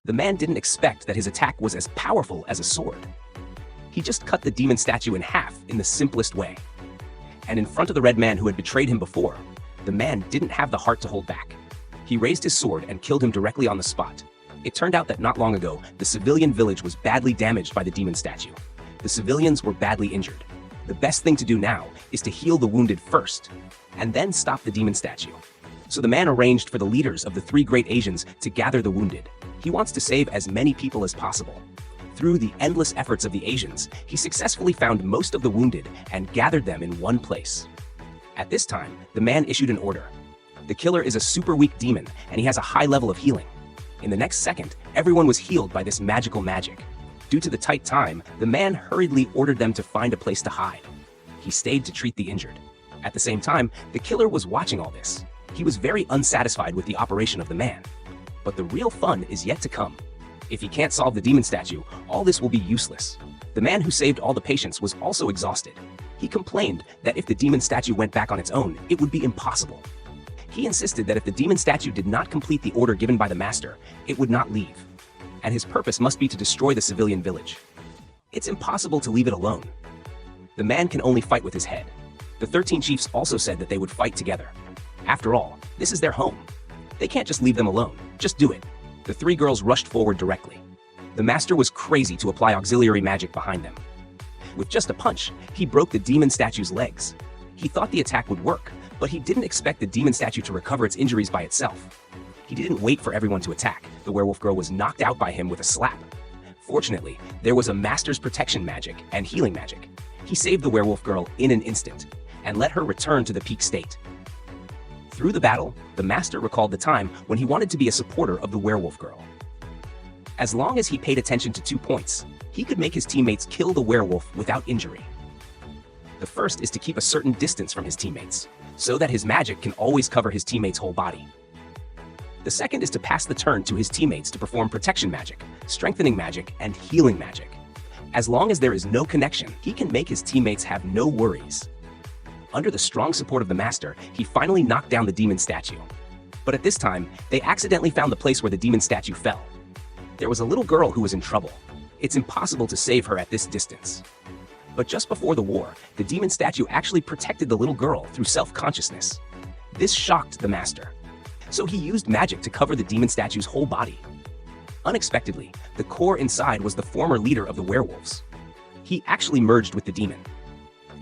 The man didn't expect that his attack was as powerful as a sword. He just cut the demon statue in half in the simplest way. And in front of the red man who had betrayed him before, the man didn't have the heart to hold back. He raised his sword and killed him directly on the spot. It turned out that not long ago, the civilian village was badly damaged by the demon statue. The civilians were badly injured. The best thing to do now is to heal the wounded first, and then stop the demon statue. So the man arranged for the leaders of the 3 great Asians to gather the wounded. He wants to save as many people as possible. Through the endless efforts of the Asians, he successfully found most of the wounded and gathered them in one place. At this time, the man issued an order. The killer is a super weak demon, and he has a high level of healing. In the next second, everyone was healed by this magical magic. Due to the tight time, the man hurriedly ordered them to find a place to hide. He stayed to treat the injured. At the same time, the killer was watching all this. He was very unsatisfied with the operation of the man. But the real fun is yet to come. If he can't solve the demon statue, all this will be useless. The man who saved all the patients was also exhausted. He complained that if the demon statue went back on its own, it would be impossible. He insisted that if the demon statue did not complete the order given by the master, it would not leave. And his purpose must be to destroy the civilian village. It's impossible to leave it alone. The man can only fight with his head. The 13 chiefs also said that they would fight together. After all, this is their home. They can't just leave them alone. Just do it. The 3 girls rushed forward directly. The master was crazy to apply auxiliary magic behind them. With just a punch, he broke the demon statue's legs. He thought the attack would work, but he didn't expect the demon statue to recover its injuries by itself. He didn't wait for everyone to attack. The werewolf girl was knocked out by him with a slap. Fortunately, there was a master's protection magic and healing magic. He saved the werewolf girl in an instant and let her return to the peak state. Through the battle, the master recalled the time when he wanted to be a supporter of the werewolf girl. As long as he paid attention to 2 points, he could make his teammates kill the werewolf without injury. The first is to keep a certain distance from his teammates, so that his magic can always cover his teammates' whole body. The second is to pass the turn to his teammates to perform protection magic, strengthening magic, and healing magic. As long as there is no connection, he can make his teammates have no worries. Under the strong support of the master, he finally knocked down the demon statue. But at this time, they accidentally found the place where the demon statue fell. There was a little girl who was in trouble. It's impossible to save her at this distance. But just before the war, the demon statue actually protected the little girl through self-consciousness. This shocked the master. So he used magic to cover the demon statue's whole body. Unexpectedly, the core inside was the former leader of the werewolves. He actually merged with the demon.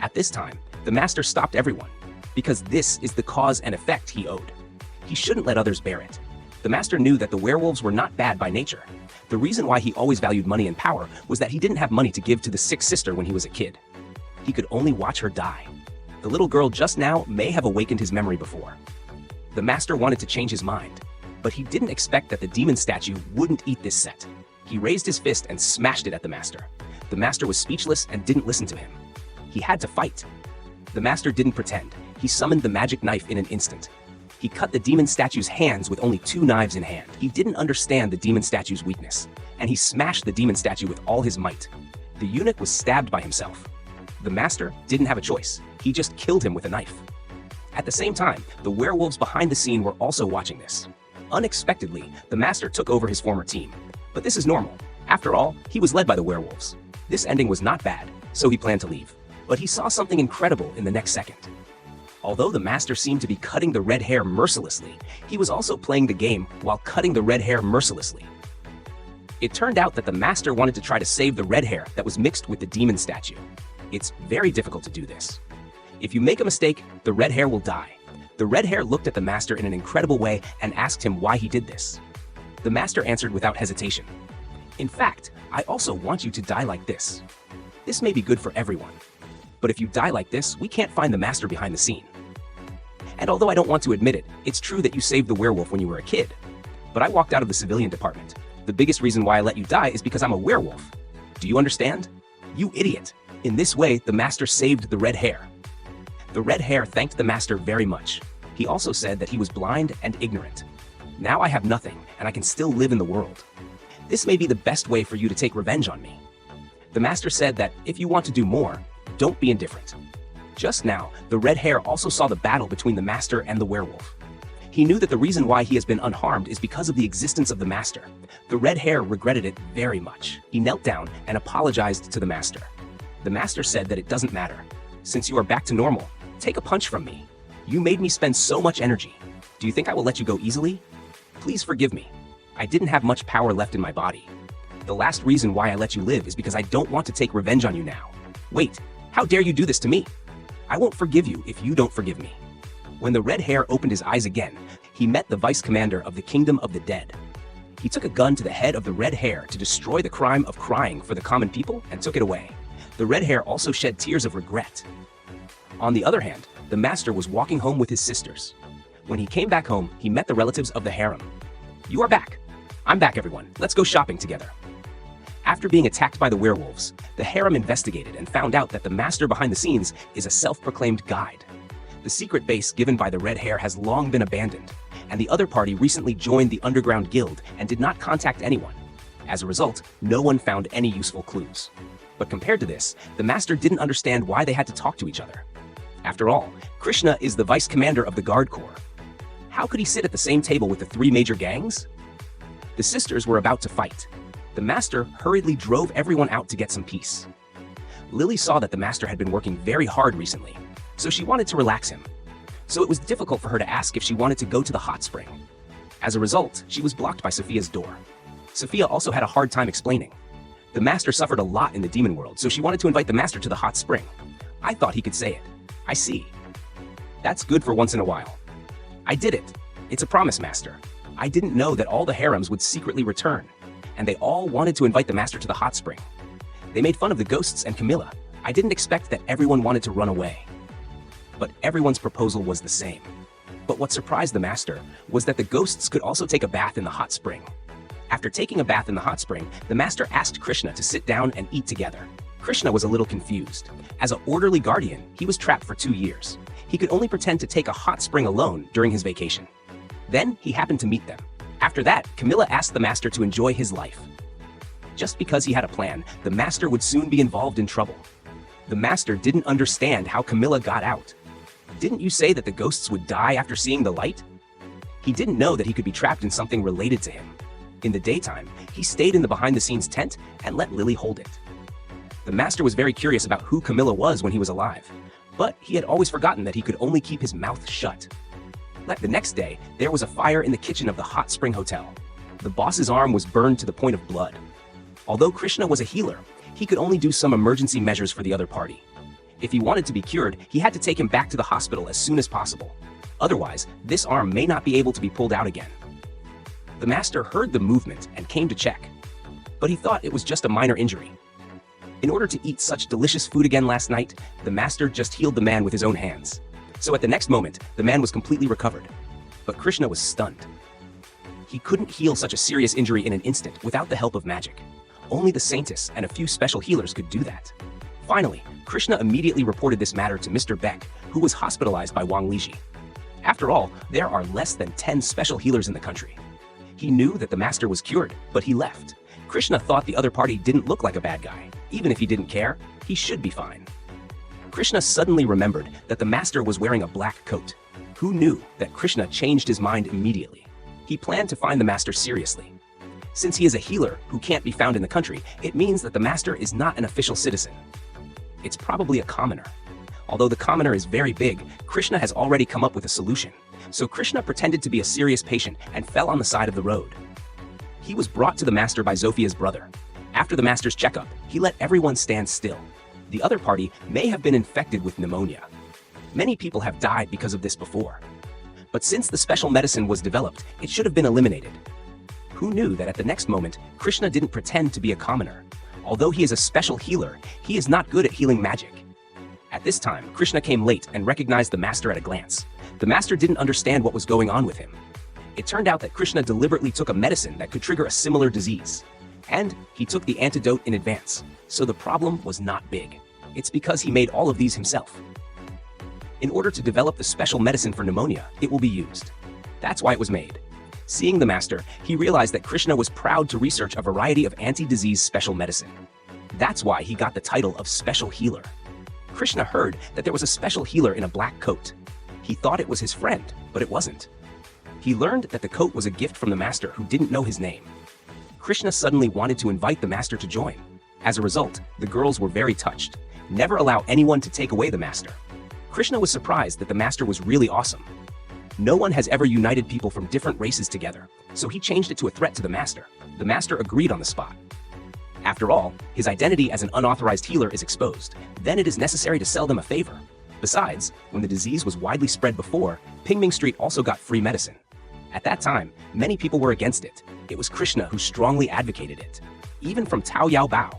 At this time, the master stopped everyone, because this is the cause and effect he owed. He shouldn't let others bear it. The master knew that the werewolves were not bad by nature. The reason why he always valued money and power was that he didn't have money to give to the sick sister when he was a kid. He could only watch her die. The little girl just now may have awakened his memory before. The master wanted to change his mind, but he didn't expect that the demon statue wouldn't eat this set. He raised his fist and smashed it at the master. The master was speechless and didn't listen to him. He had to fight. The master didn't pretend. He summoned the magic knife in an instant. He cut the demon statue's hands with only 2 knives in hand. He didn't understand the demon statue's weakness, and he smashed the demon statue with all his might. The eunuch was stabbed by himself. The master didn't have a choice. He just killed him with a knife. At the same time, the werewolves behind the scene were also watching this. Unexpectedly, the master took over his former team. But this is normal. After all, he was led by the werewolves. This ending was not bad, so he planned to leave. But he saw something incredible in the next second. Although the master seemed to be cutting the red hair mercilessly, he was also playing the game while cutting the red hair mercilessly. It turned out that the master wanted to try to save the red hair that was mixed with the demon statue. It's very difficult to do this. If you make a mistake, the red hair will die. The red hair looked at the master in an incredible way and asked him why he did this. The master answered without hesitation. In fact, I also want you to die like this. This may be good for everyone. But if you die like this, we can't find the master behind the scene. And although I don't want to admit it, it's true that you saved the werewolf when you were a kid. But I walked out of the civilian department. The biggest reason why I let you die is because I'm a werewolf. Do you understand? You idiot. In this way, the master saved the red hair. The red hair thanked the master very much. He also said that he was blind and ignorant. Now I have nothing, and I can still live in the world. This may be the best way for you to take revenge on me. The master said that if you want to do more, don't be indifferent. Just now, the red hair also saw the battle between the master and the werewolf. He knew that the reason why he has been unharmed is because of the existence of the master. The red hare regretted it very much. He knelt down and apologized to the master. The master said that it doesn't matter. Since you are back to normal, take a punch from me. You made me spend so much energy. Do you think I will let you go easily? Please forgive me. I didn't have much power left in my body. The last reason why I let you live is because I don't want to take revenge on you now. Wait, how dare you do this to me? I won't forgive you if you don't forgive me. When the red hare opened his eyes again, he met the vice commander of the kingdom of the dead. He took a gun to the head of the red hare to destroy the crime of crying for the common people and took it away. The red hare also shed tears of regret. On the other hand, the master was walking home with his sisters. When he came back home, he met the relatives of the harem. You are back. I'm back, everyone. Let's go shopping together. After being attacked by the werewolves, the harem investigated and found out that the master behind the scenes is a self-proclaimed guide. The secret base given by the red hare has long been abandoned, and the other party recently joined the underground guild and did not contact anyone. As a result, no one found any useful clues. But compared to this, the master didn't understand why they had to talk to each other. After all, Krishna is the vice commander of the guard corps. How could he sit at the same table with the three major gangs? The sisters were about to fight. The master hurriedly drove everyone out to get some peace. Lily saw that the master had been working very hard recently, so she wanted to relax him. So it was difficult for her to ask if she wanted to go to the hot spring. As a result, she was blocked by Sophia's door. Sophia also had a hard time explaining. The master suffered a lot in the demon world, so she wanted to invite the master to the hot spring. I thought he could say it. I see. That's good for once in a while. I did it. It's a promise, master. I didn't know that all the harems would secretly return, and they all wanted to invite the master to the hot spring. They made fun of the ghosts and Camilla. I didn't expect that everyone wanted to run away. But everyone's proposal was the same. But what surprised the master was that the ghosts could also take a bath in the hot spring. After taking a bath in the hot spring, the master asked Krishna to sit down and eat together. Krishna was a little confused. As an orderly guardian, he was trapped for 2 years. He could only pretend to take a hot spring alone during his vacation. Then he happened to meet them. After that, Camilla asked the master to enjoy his life. Just because he had a plan, the master would soon be involved in trouble. The master didn't understand how Camilla got out. Didn't you say that the ghosts would die after seeing the light? He didn't know that he could be trapped in something related to him. In the daytime, he stayed in the behind-the-scenes tent and let Lily hold it. The master was very curious about who Camilla was when he was alive, but he had always forgotten that he could only keep his mouth shut. The next day, there was a fire in the kitchen of the hot spring hotel. The boss's arm was burned to the point of blood. Although Krishna was a healer, he could only do some emergency measures for the other party. If he wanted to be cured, he had to take him back to the hospital as soon as possible. Otherwise, this arm may not be able to be pulled out again. The master heard the movement and came to check, but he thought it was just a minor injury. In order to eat such delicious food again last night, the master just healed the man with his own hands. So at the next moment, the man was completely recovered. But Krishna was stunned. He couldn't heal such a serious injury in an instant without the help of magic. Only the saintess and a few special healers could do that. Finally, Krishna immediately reported this matter to Mr. Beck, who was hospitalized by Wang Liji. After all, there are less than 10 special healers in the country. He knew that the master was cured, but he left. Krishna thought the other party didn't look like a bad guy. Even if he didn't care, he should be fine. Krishna suddenly remembered that the master was wearing a black coat. Who knew that Krishna changed his mind immediately? He planned to find the master seriously. Since he is a healer who can't be found in the country, it means that the master is not an official citizen. It's probably a commoner. Although the commoner is very big, Krishna has already come up with a solution. So Krishna pretended to be a serious patient and fell on the side of the road. He was brought to the master by Zophia's brother. After the master's checkup, he let everyone stand still. The other party may have been infected with pneumonia. Many people have died because of this before. But since the special medicine was developed, it should have been eliminated. Who knew that at the next moment, Krishna didn't pretend to be a commoner? Although he is a special healer, he is not good at healing magic. At this time, Krishna came late and recognized the master at a glance. The master didn't understand what was going on with him. It turned out that Krishna deliberately took a medicine that could trigger a similar disease. And he took the antidote in advance, so the problem was not big. It's because he made all of these himself. In order to develop the special medicine for pneumonia, it will be used. That's why it was made. Seeing the master, he realized that Krishna was proud to research a variety of anti-disease special medicine. That's why he got the title of Special Healer. Krishna heard that there was a special healer in a black coat. He thought it was his friend, but it wasn't. He learned that the coat was a gift from the master who didn't know his name. Krishna suddenly wanted to invite the master to join. As a result, the girls were very touched. Never allow anyone to take away the master. Krishna was surprised that the master was really awesome. No one has ever united people from different races together, so he changed it to a threat to the master. The master agreed on the spot. After all, his identity as an unauthorized healer is exposed. Then it is necessary to sell them a favor. Besides, when the disease was widely spread before, Pingming Street also got free medicine. At that time, many people were against it. It was Krishna who strongly advocated it, even from Tao Yao Bao.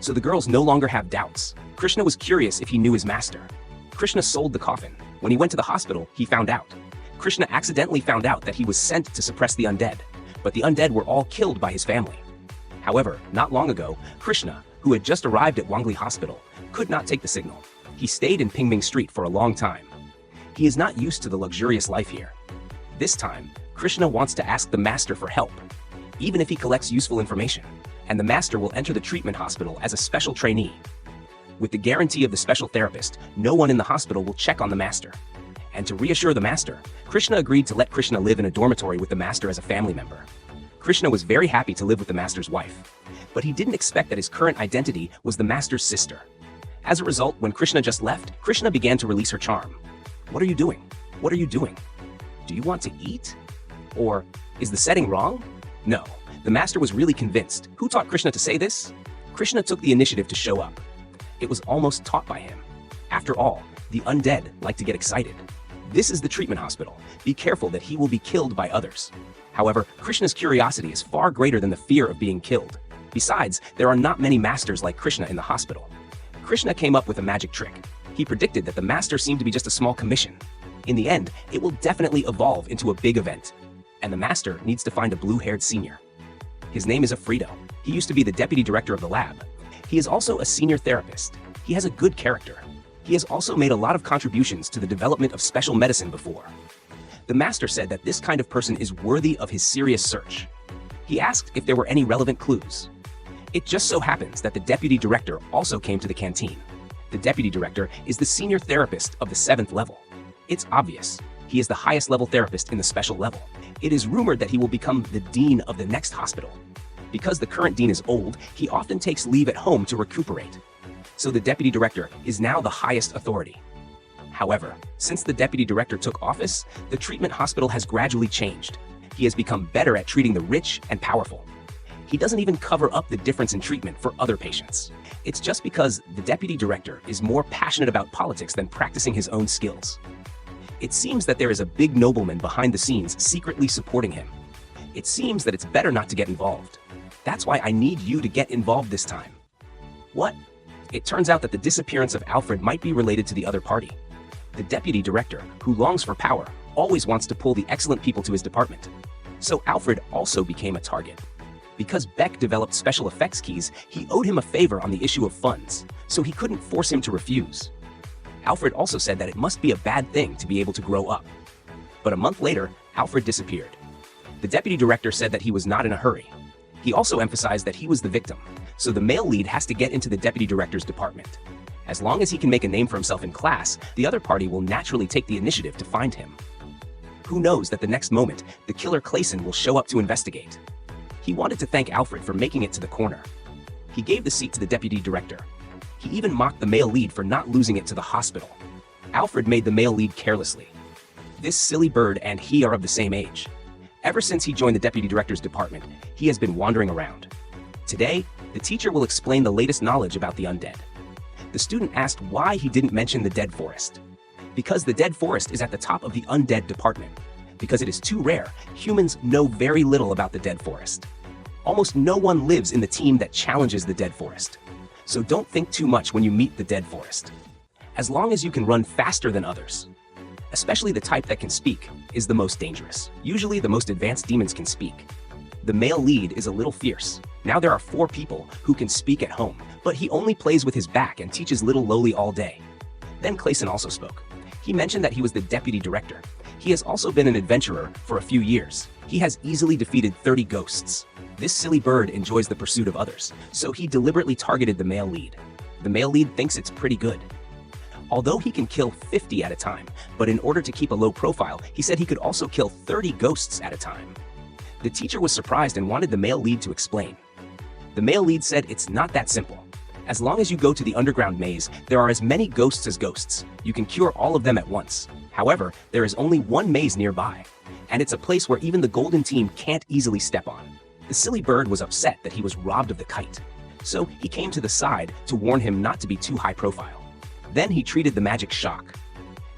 So the girls no longer have doubts. Krishna was curious if he knew his master. Krishna sold the coffin. When he went to the hospital, he found out. Krishna accidentally found out that he was sent to suppress the undead, but the undead were all killed by his family. However, not long ago, Krishna, who had just arrived at Wangli Hospital, could not take the signal. He stayed in Pingming Street for a long time. He is not used to the luxurious life here. This time, Krishna wants to ask the master for help, even if he collects useful information, and the master will enter the treatment hospital as a special trainee. With the guarantee of the special therapist, no one in the hospital will check on the master. And to reassure the master, Krishna agreed to let Krishna live in a dormitory with the master as a family member. Krishna was very happy to live with the master's wife, but he didn't expect that his current identity was the master's sister. As a result, when Krishna just left, Krishna began to release her charm. What are you doing? What are you doing? Do you want to eat? Or, is the setting wrong? No, the master was really convinced. Who taught Krishna to say this? Krishna took the initiative to show up. It was almost taught by him. After all, the undead like to get excited. This is the treatment hospital. Be careful that he will be killed by others. However, Krishna's curiosity is far greater than the fear of being killed. Besides, there are not many masters like Krishna in the hospital. Krishna came up with a magic trick. He predicted that the master seemed to be just a small commission. In the end, it will definitely evolve into a big event. And the master needs to find a blue-haired senior. His name is Afrido. He used to be the deputy director of the lab. He is also a senior therapist. He has a good character. He has also made a lot of contributions to the development of special medicine before. The master said that this kind of person is worthy of his serious search. He asked if there were any relevant clues. It just so happens that the deputy director also came to the canteen. The deputy director is the senior therapist of the 7th level. It's obvious. He is the highest level therapist in the special level. It is rumored that he will become the dean of the next hospital. Because the current dean is old, he often takes leave at home to recuperate. So the deputy director is now the highest authority. However, since the deputy director took office, the treatment hospital has gradually changed. He has become better at treating the rich and powerful. He doesn't even cover up the difference in treatment for other patients. It's just because the deputy director is more passionate about politics than practicing his own skills. It seems that there is a big nobleman behind the scenes secretly supporting him. It seems that it's better not to get involved. That's why I need you to get involved this time. What? It turns out that the disappearance of Alfred might be related to the other party. The deputy director, who longs for power, always wants to pull the excellent people to his department. So Alfred also became a target. Because Beck developed special effects keys, he owed him a favor on the issue of funds, so he couldn't force him to refuse. Alfred also said that it must be a bad thing to be able to grow up. But a month later, Alfred disappeared. The deputy director said that he was not in a hurry. He also emphasized that he was the victim, so the male lead has to get into the deputy director's department. As long as he can make a name for himself in class, the other party will naturally take the initiative to find him. Who knows that the next moment, the killer Clayson will show up to investigate. He wanted to thank Alfred for making it to the corner. He gave the seat to the deputy director. He even mocked the male lead for not losing it to the hospital. Alfred made the male lead carelessly. This silly bird and he are of the same age. Ever since he joined the deputy director's department, he has been wandering around. Today, the teacher will explain the latest knowledge about the undead. The student asked why he didn't mention the dead forest. Because the dead forest is at the top of the undead department. Because it is too rare, humans know very little about the dead forest. Almost no one lives in the team that challenges the dead forest. So don't think too much when you meet the dead forest. As long as you can run faster than others, especially the type that can speak, is the most dangerous. Usually the most advanced demons can speak. The male lead is a little fierce. Now there are 4 people who can speak at home, but he only plays with his back and teaches little Loli all day. Then Clayson also spoke. He mentioned that he was the deputy director. He has also been an adventurer for a few years. He has easily defeated 30 ghosts. This silly bird enjoys the pursuit of others, so he deliberately targeted the male lead. The male lead thinks it's pretty good. Although he can kill 50 at a time, but in order to keep a low profile, he said he could also kill 30 ghosts at a time. The teacher was surprised and wanted the male lead to explain. The male lead said it's not that simple. As long as you go to the underground maze, there are as many ghosts as ghosts. You can cure all of them at once. However, there is only one maze nearby, and it's a place where even the golden team can't easily step on. The silly bird was upset that he was robbed of the kite, so he came to the side to warn him not to be too high profile. Then he treated the magic shock.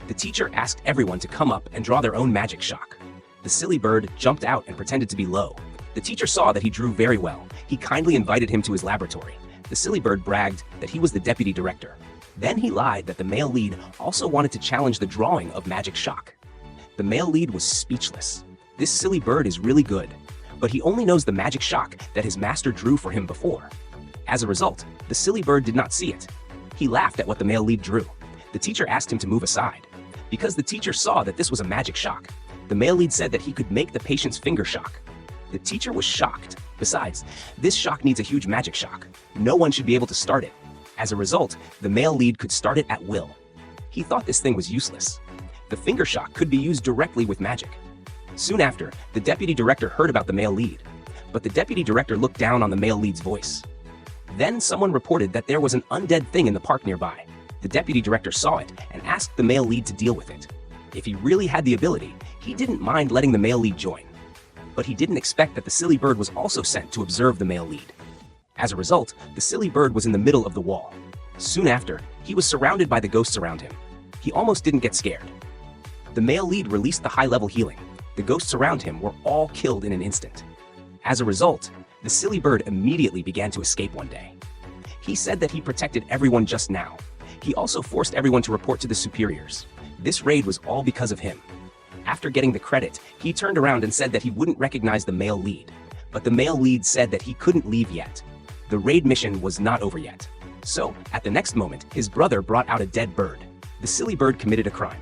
The teacher asked everyone to come up and draw their own magic shock. The silly bird jumped out and pretended to be low. The teacher saw that he drew very well. He kindly invited him to his laboratory. The silly bird bragged that he was the deputy director. Then he lied that the male lead also wanted to challenge the drawing of magic shock. The male lead was speechless. This silly bird is really good, but he only knows the magic shock that his master drew for him before. As a result, the silly bird did not see it. He laughed at what the male lead drew. The teacher asked him to move aside. Because the teacher saw that this was a magic shock, the male lead said that he could make the patient's finger shock. The teacher was shocked. Besides, this shock needs a huge magic shock. No one should be able to start it. As a result, the male lead could start it at will. He thought this thing was useless. The finger shock could be used directly with magic. Soon after, the deputy director heard about the male lead, but the deputy director looked down on the male lead's voice. Then someone reported that there was an undead thing in the park nearby. The deputy director saw it and asked the male lead to deal with it. If he really had the ability, he didn't mind letting the male lead join. But he didn't expect that the silly bird was also sent to observe the male lead. As a result, the silly bird was in the middle of the wall. Soon after, he was surrounded by the ghosts around him. He almost didn't get scared. The male lead released the high-level healing. The ghosts around him were all killed in an instant. As a result, the silly bird immediately began to escape one day. He said that he protected everyone just now. He also forced everyone to report to the superiors. This raid was all because of him. After getting the credit, he turned around and said that he wouldn't recognize the male lead. But the male lead said that he couldn't leave yet. The raid mission was not over yet. So, at the next moment, his brother brought out a dead bird. The silly bird committed a crime.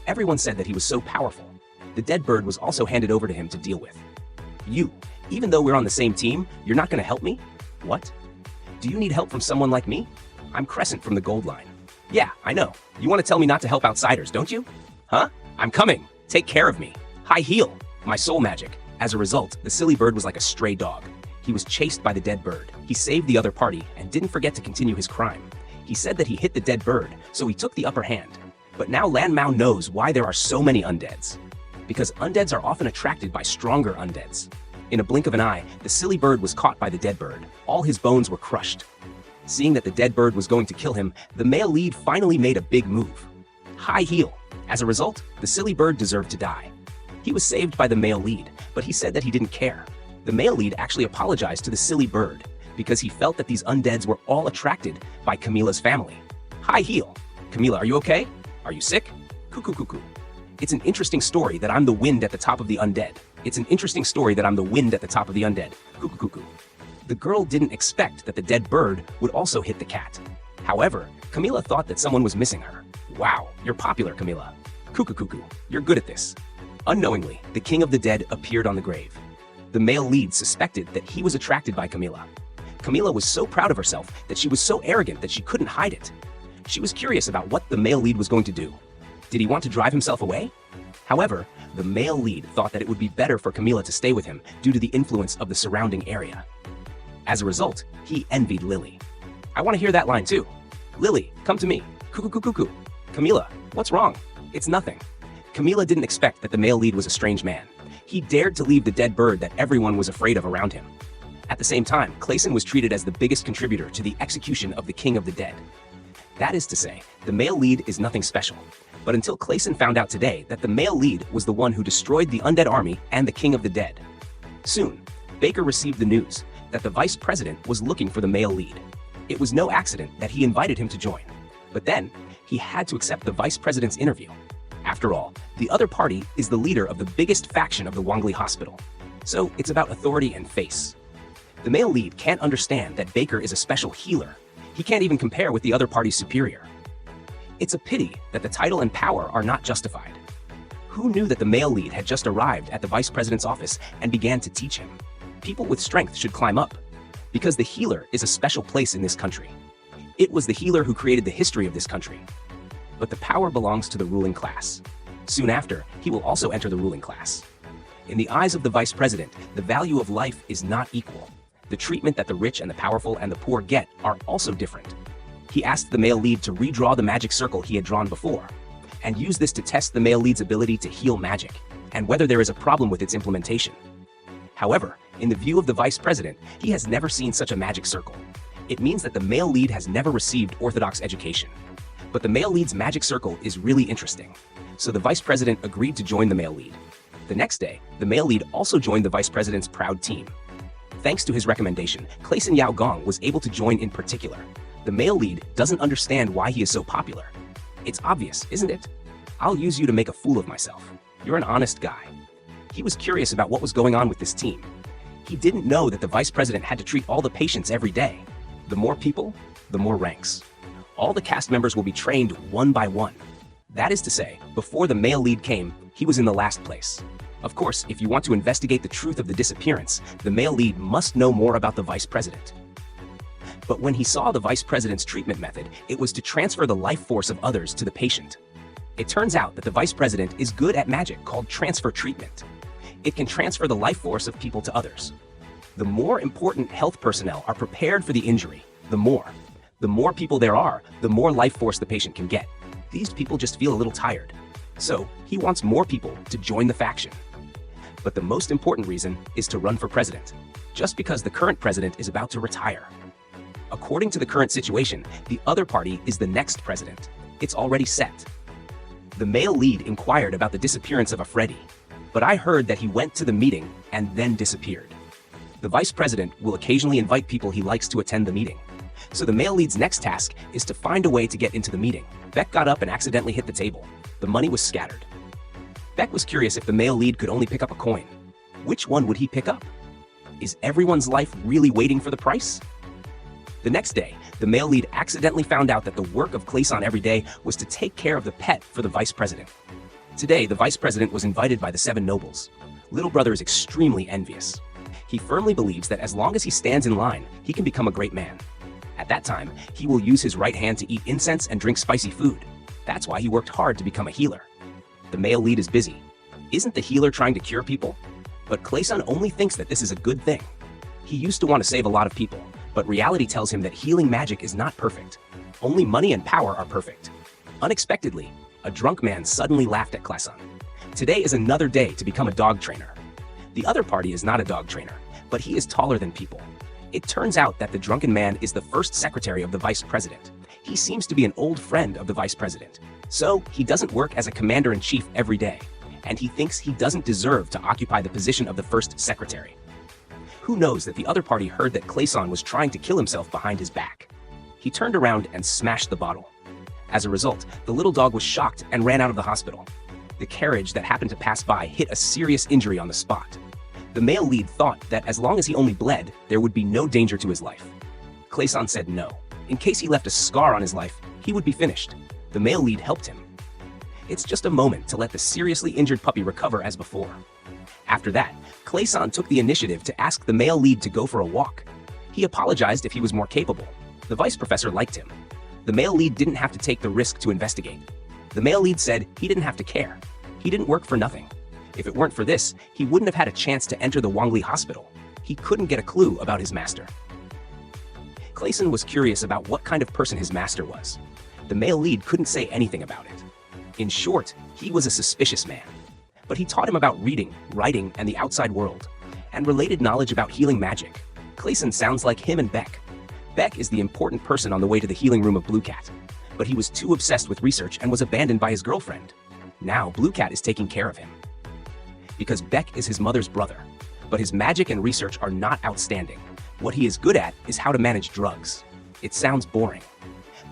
Everyone said that he was so powerful. The dead bird was also handed over to him to deal with. Even though we're on the same team, you're not going to help me? What? Do you need help from someone like me? I'm Crescent from the Gold Line. Yeah, I know. You want to tell me not to help outsiders, don't you? Huh? I'm coming. Take care of me. High heel. My soul magic. As a result, the silly bird was like a stray dog. He was chased by the dead bird. He saved the other party and didn't forget to continue his crime. He said that he hit the dead bird, so he took the upper hand. But now Lan Mao knows why there are so many undeads. Because undeads are often attracted by stronger undeads. In a blink of an eye, the silly bird was caught by the dead bird. All his bones were crushed. Seeing that the dead bird was going to kill him, the male lead finally made a big move. High heel. As a result, the silly bird deserved to die. He was saved by the male lead, but he said that he didn't care. The male lead actually apologized to the silly bird because he felt that these undeads were all attracted by Camilla's family. High heel. Camilla, are you okay? Are you sick? Cuckoo cuckoo. It's an interesting story that I'm the wind at the top of the undead. It's an interesting story that I'm the wind at the top of the undead. Cuckoo cuckoo. The girl didn't expect that the dead bird would also hit the cat. However, Camilla thought that someone was missing her. Wow, you're popular, Camilla. Cuckoo cuckoo, you're good at this. Unknowingly, the king of the dead appeared on the grave. The male lead suspected that he was attracted by Camilla. Camilla was so proud of herself that she was so arrogant that she couldn't hide it. She was curious about what the male lead was going to do. Did he want to drive himself away? However, the male lead thought that it would be better for Camilla to stay with him due to the influence of the surrounding area. As a result, he envied Lily. I want to hear that line too. Lily, come to me. Cuckoo cuckoo cuckoo. Camilla, what's wrong? It's nothing. Camilla didn't expect that the male lead was a strange man. He dared to leave the dead bird that everyone was afraid of around him. At the same time, Clayson was treated as the biggest contributor to the execution of the king of the dead. That is to say, the male lead is nothing special. But until Clayson found out today that the male lead was the one who destroyed the undead army and the king of the dead. Soon, Baker received the news that the vice president was looking for the male lead. It was no accident that he invited him to join. But then, he had to accept the vice president's interview. After all, the other party is the leader of the biggest faction of the Wangli Hospital. So it's about authority and face. The male lead can't understand that Baker is a special healer. He can't even compare with the other party's superior. It's a pity that the title and power are not justified. Who knew that the male lead had just arrived at the vice president's office and began to teach him? People with strength should climb up, because the healer is a special place in this country. It was the healer who created the history of this country. but the power belongs to the ruling class. Soon after, he will also enter the ruling class. In the eyes of the vice president, the value of life is not equal. The treatment that the rich and the powerful and the poor get are also different. He asked the male lead to redraw the magic circle he had drawn before, and use this to test the male lead's ability to heal magic, and whether there is a problem with its implementation. However, in the view of the vice president, he has never seen such a magic circle. It means that the male lead has never received orthodox education. But the male lead's magic circle is really interesting, so the vice president agreed to join the male lead. The next day, the male lead also joined the vice president's proud team. Thanks to his recommendation, Clayson Yao Gong was able to join in particular. The male lead doesn't understand why he is so popular. It's obvious, isn't it? I'll use you to make a fool of myself. You're an honest guy. He was curious about what was going on with this team. He didn't know that the vice president had to treat all the patients every day. The more people, the more ranks. All the cast members will be trained one by one. That is to say, before the male lead came, he was in the last place. Of course, if you want to investigate the truth of the disappearance, the male lead must know more about the vice president. But when he saw the vice president's treatment method, it was to transfer the life force of others to the patient. It turns out that the vice president is good at magic called transfer treatment. It can transfer the life force of people to others. The more important health personnel are prepared for the injury, the more people there are, the more life force the patient can get. These people just feel a little tired. So, he wants more people to join the faction. But the most important reason is to run for president, just because the current president is about to retire. According to the current situation, the other party is the next president. It's already set. The male lead inquired about the disappearance of Freddy, but I heard that he went to the meeting and then disappeared. The vice president will occasionally invite people he likes to attend the meeting. So the male lead's next task is to find a way to get into the meeting. Beck got up and accidentally hit the table. The money was scattered. Beck was curious if the male lead could only pick up a coin. Which one would he pick up? Is everyone's life really waiting for the price? The next day, the male lead accidentally found out that the work of Clayson every day was to take care of the pet for the vice president. Today, the vice president was invited by the 7 nobles. Little brother is extremely envious. He firmly believes that as long as he stands in line, he can become a great man. At that time, he will use his right hand to eat incense and drink spicy food. That's why he worked hard to become a healer. The male lead is busy. Isn't the healer trying to cure people? But Clayson only thinks that this is a good thing. He used to want to save a lot of people, but reality tells him that healing magic is not perfect. Only money and power are perfect. Unexpectedly, a drunk man suddenly laughed at Clayson. Today is another day to become a dog trainer. The other party is not a dog trainer, but he is taller than people. It turns out that the drunken man is the first secretary of the vice president. He seems to be an old friend of the vice president. So, he doesn't work as a commander-in-chief every day, and he thinks he doesn't deserve to occupy the position of the first secretary. Who knows that the other party heard that Clayson was trying to kill himself behind his back. He turned around and smashed the bottle. As a result, the little dog was shocked and ran out of the hospital. The carriage that happened to pass by hit a serious injury on the spot. The male lead thought that as long as he only bled, there would be no danger to his life. Clayson said no. In case he left a scar on his life, he would be finished. The male lead helped him. It's just a moment to let the seriously injured puppy recover as before. After that, Clayson took the initiative to ask the male lead to go for a walk. He apologized if he was more capable. The vice professor liked him. The male lead didn't have to take the risk to investigate. The male lead said he didn't have to care. He didn't work for nothing. If it weren't for this, he wouldn't have had a chance to enter the Wangli hospital. He couldn't get a clue about his master. Clayson was curious about what kind of person his master was. The male lead couldn't say anything about it. In short, he was a suspicious man. But he taught him about reading, writing, and the outside world, and related knowledge about healing magic. Clayson sounds like him and Beck. Beck is the important person on the way to the healing room of Blue Cat, but he was too obsessed with research and was abandoned by his girlfriend. Now Blue Cat is taking care of him. Because Beck is his mother's brother, but his magic and research are not outstanding. What he is good at is how to manage drugs. It sounds boring.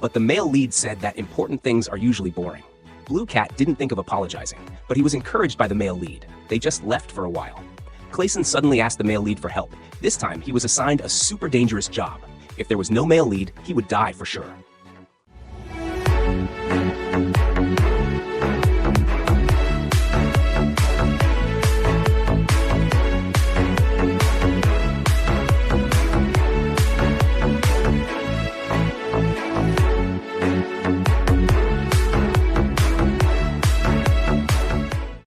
But the male lead said that important things are usually boring. Blue Cat didn't think of apologizing, but he was encouraged by the male lead. They just left for a while. Clayson suddenly asked the male lead for help. This time, he was assigned a super dangerous job. If there was no male lead, he would die for sure.